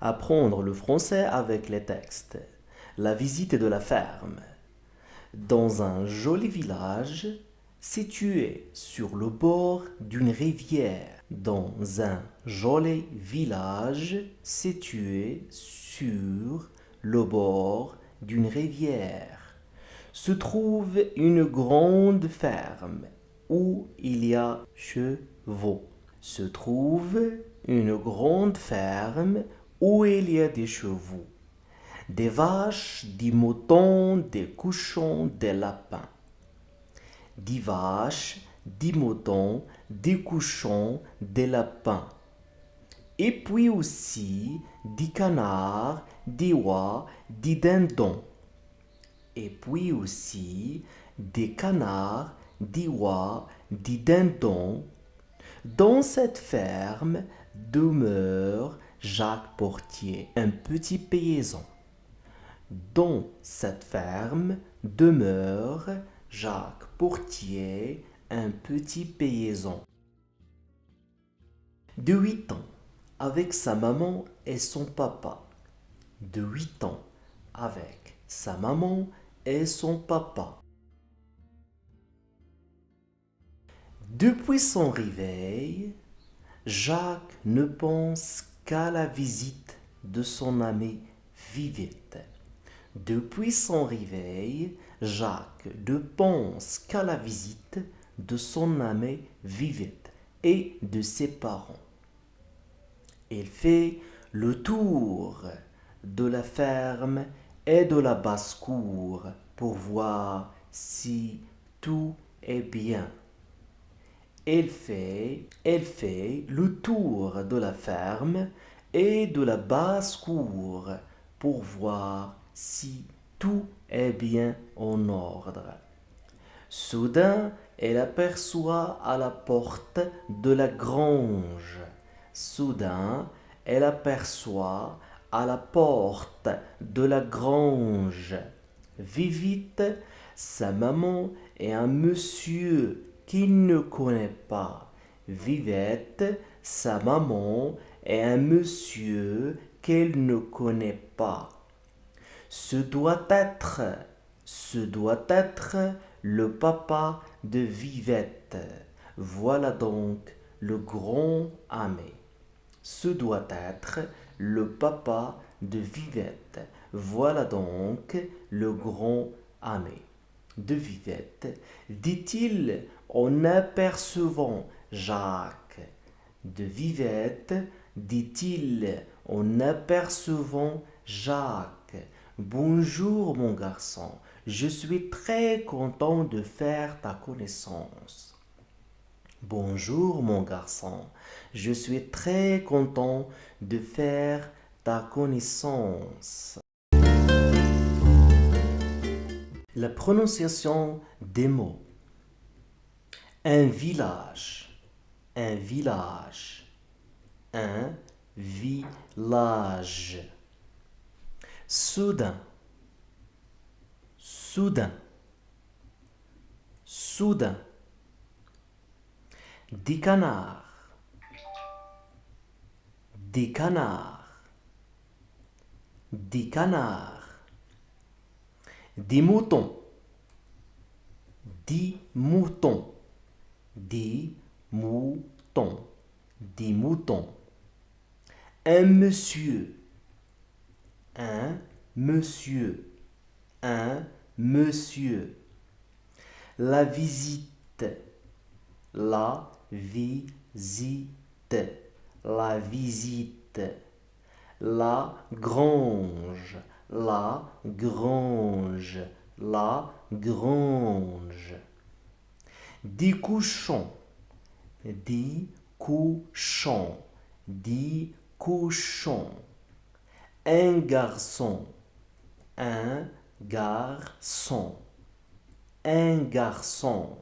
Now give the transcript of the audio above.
Apprendre le français avec les textes. La visite de la ferme. Dans un joli village situé sur le bord d'une rivière. Dans un joli village situé sur le bord d'une rivière se trouve une grande ferme où il y a chevaux. Se trouve une grande ferme où il y a des chevaux, des vaches, des moutons, des cochons, des lapins. Des vaches, des moutons, des cochons, des lapins. Et puis aussi des canards, des oies, des dindons. Et puis aussi des canards, des oies, des dindons. Dans cette ferme demeure Jacques Portier, un petit paysan. Dans cette ferme demeure Jacques Portier, un petit paysan. De 8 ans, avec sa maman et son papa. De 8 ans, avec sa maman et son papa. Depuis son réveil, Jacques ne pense qu'à la visite de son amie Vivette. Depuis son réveil, Jacques ne pense qu'à la visite de son amie Vivette et de ses parents. Il fait le tour de la ferme et de la basse-cour pour voir si tout est bien. Elle fait le tour de la ferme et de la basse-cour pour voir si tout est bien en ordre. Soudain, elle aperçoit à la porte de la grange. Soudain, elle aperçoit à la porte de la grange Vivette, sa maman et un monsieur qu'il ne connaît pas. Vivette, sa maman et un monsieur qu'elle ne connaît pas. Ce doit être le papa de Vivette. Voilà donc le grand ami. Ce doit être le papa de Vivette. Voilà donc le grand ami de Vivette, dit-il en apercevant Jacques. De Vivette, dit-il en apercevant Jacques. Bonjour mon garçon, je suis très content de faire ta connaissance. Bonjour mon garçon, je suis très content de faire ta connaissance. La prononciation des mots. Un village, un village, un village. Soudain, soudain, soudain. Des canards, des canards, des canards. Des moutons, des moutons, des moutons, des moutons. Un monsieur, un monsieur, un monsieur. La visite, la visite, la visite. La grange, la grange, la grange. Des cochons, des cochons, des cochons. Un garçon, un garçon, un garçon.